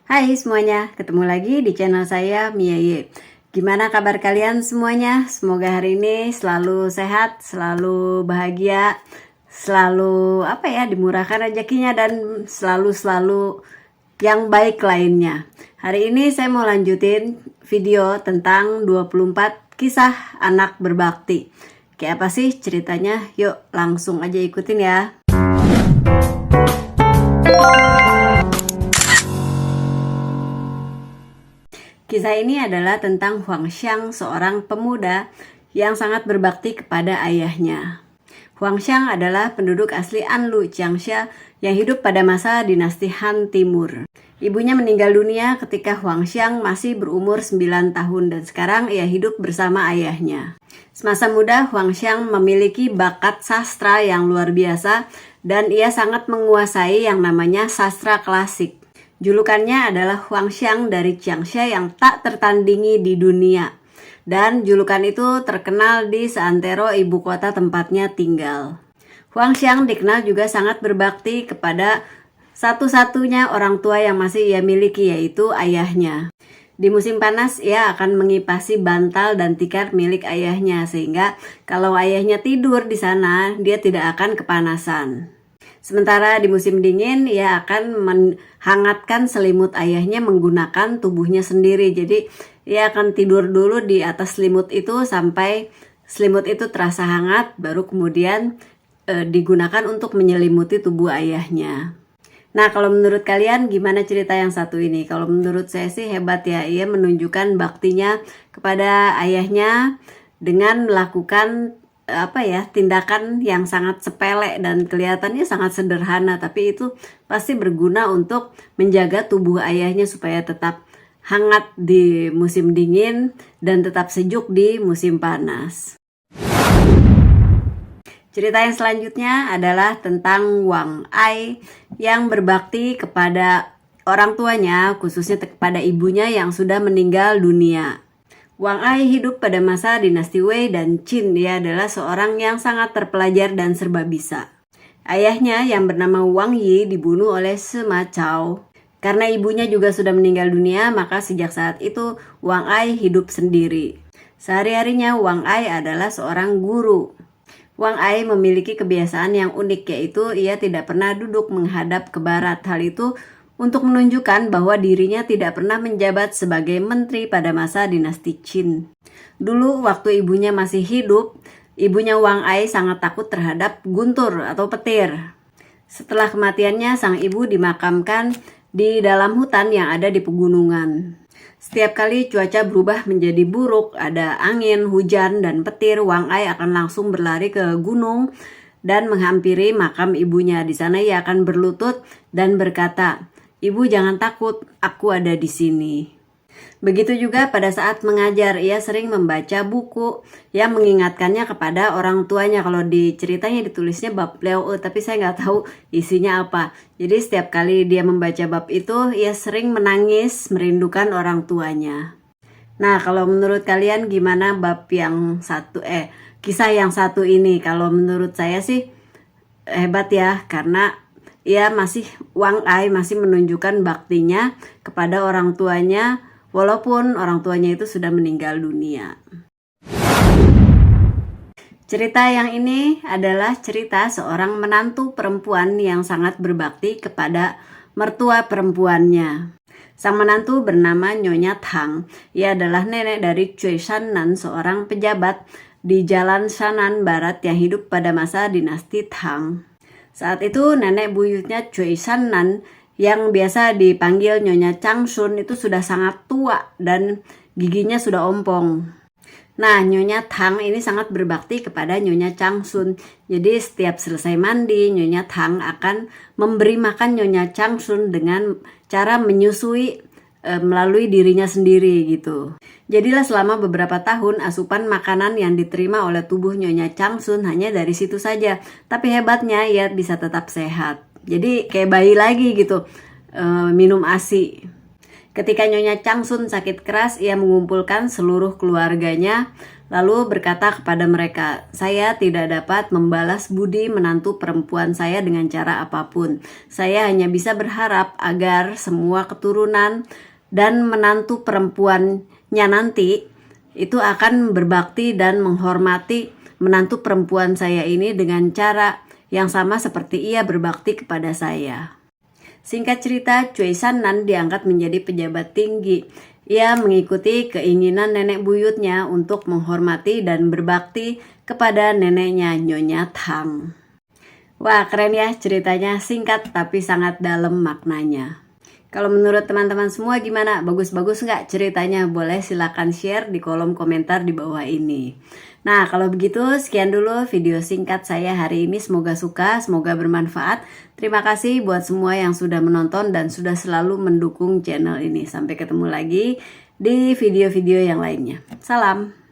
Hai semuanya, ketemu lagi di channel saya Mia Ye. Gimana kabar kalian semuanya? Semoga hari ini selalu sehat, selalu bahagia, selalu dimurahkan rezekinya dan selalu yang baik lainnya. Hari ini saya mau lanjutin video tentang 24 kisah anak berbakti. Kayak apa sih ceritanya? Yuk langsung aja ikutin ya. Kisah ini adalah tentang Huang Xiang, seorang pemuda yang sangat berbakti kepada ayahnya. Huang Xiang adalah penduduk asli Anlu, Jiangxia, yang hidup pada masa dinasti Han Timur. Ibunya meninggal dunia ketika Huang Xiang masih berumur 9 tahun dan sekarang ia hidup bersama ayahnya. Semasa muda, Huang Xiang memiliki bakat sastra yang luar biasa dan ia sangat menguasai yang namanya sastra klasik. Julukannya adalah Huang Xiang dari Jiangxia yang tak tertandingi di dunia. Dan julukan itu terkenal di seantero ibu kota tempatnya tinggal. Huang Xiang dikenal juga sangat berbakti kepada satu-satunya orang tua yang masih ia miliki, yaitu ayahnya. Di musim panas, ia akan mengipasi bantal dan tikar milik ayahnya, sehingga kalau ayahnya tidur di sana, dia tidak akan kepanasan. Sementara di musim dingin, ia akan menghangatkan selimut ayahnya menggunakan tubuhnya sendiri. Jadi, ia akan tidur dulu di atas selimut itu sampai selimut itu terasa hangat, baru kemudian digunakan untuk menyelimuti tubuh ayahnya. Nah, kalau menurut kalian gimana cerita yang satu ini? Kalau menurut saya sih hebat ya, ia menunjukkan baktinya kepada ayahnya dengan melakukan tindakan yang sangat sepele dan kelihatannya sangat sederhana, tapi itu pasti berguna untuk menjaga tubuh ayahnya supaya tetap hangat di musim dingin dan tetap sejuk di musim panas. Cerita yang selanjutnya adalah tentang Wang Ai yang berbakti kepada orang tuanya, khususnya kepada ibunya yang sudah meninggal dunia. Wang Ai hidup pada masa dinasti Wei dan Qin. Dia adalah seorang yang sangat terpelajar dan serba bisa. Ayahnya yang bernama Wang Yi dibunuh oleh Sima Cao. Karena ibunya juga sudah meninggal dunia, maka sejak saat itu Wang Ai hidup sendiri. Sehari-harinya Wang Ai adalah seorang guru. Wang Ai memiliki kebiasaan yang unik, yaitu ia tidak pernah duduk menghadap ke barat. Hal itu untuk menunjukkan bahwa dirinya tidak pernah menjabat sebagai menteri pada masa dinasti Qin. Dulu waktu ibunya masih hidup, ibunya Wang Ai sangat takut terhadap guntur atau petir. Setelah kematiannya, sang ibu dimakamkan di dalam hutan yang ada di pegunungan. Setiap kali cuaca berubah menjadi buruk, ada angin, hujan, dan petir, Wang Ai akan langsung berlari ke gunung dan menghampiri makam ibunya. Di sana ia akan berlutut dan berkata, "Ibu jangan takut, aku ada di sini." Begitu juga pada saat mengajar, ia sering membaca buku yang mengingatkannya kepada orang tuanya. Kalau di ceritanya ditulisnya bab Leo, tapi saya nggak tahu isinya apa. Jadi setiap kali dia membaca bab itu, ia sering menangis merindukan orang tuanya. Nah, kalau menurut kalian gimana bab yang satu, kisah yang satu ini? Kalau menurut saya sih hebat ya, karena Wang Ai masih menunjukkan baktinya kepada orang tuanya walaupun orang tuanya itu sudah meninggal dunia. Cerita yang ini adalah cerita seorang menantu perempuan yang sangat berbakti kepada mertua perempuannya. Sang menantu bernama Nyonya Tang. Ia adalah nenek dari Cui Shannan, seorang pejabat di Jalan Shannan Barat yang hidup pada masa dinasti Tang. Saat itu nenek buyutnya Cui Shannan yang biasa dipanggil Nyonya Changsun itu sudah sangat tua dan giginya sudah ompong. Nah, Nyonya Tang ini sangat berbakti kepada Nyonya Changsun. Jadi setiap selesai mandi, Nyonya Tang akan memberi makan Nyonya Changsun dengan cara menyusui melalui dirinya sendiri gitu. Jadilah selama beberapa tahun asupan makanan yang diterima oleh tubuh Nyonya Changsun hanya dari situ saja. Tapi hebatnya ia bisa tetap sehat. Jadi kayak bayi lagi gitu, minum ASI. Ketika Nyonya Changsun sakit keras, ia mengumpulkan seluruh keluarganya lalu berkata kepada mereka, "Saya tidak dapat membalas budi menantu perempuan saya dengan cara apapun. Saya hanya bisa berharap agar semua keturunan dan menantu perempuannya nanti itu akan berbakti dan menghormati menantu perempuan saya ini dengan cara yang sama seperti ia berbakti kepada saya." Singkat cerita, Choi San-nan diangkat menjadi pejabat tinggi. Ia mengikuti keinginan nenek buyutnya untuk menghormati dan berbakti kepada neneknya, Nyonya Tang. Wah, keren ya ceritanya, singkat tapi sangat dalam maknanya. Kalau menurut teman-teman semua gimana? Bagus-bagus nggak ceritanya? Boleh silakan share di kolom komentar di bawah ini. Nah, kalau begitu sekian dulu video singkat saya hari ini. Semoga suka, semoga bermanfaat. Terima kasih buat semua yang sudah menonton dan sudah selalu mendukung channel ini. Sampai ketemu lagi di video-video yang lainnya. Salam!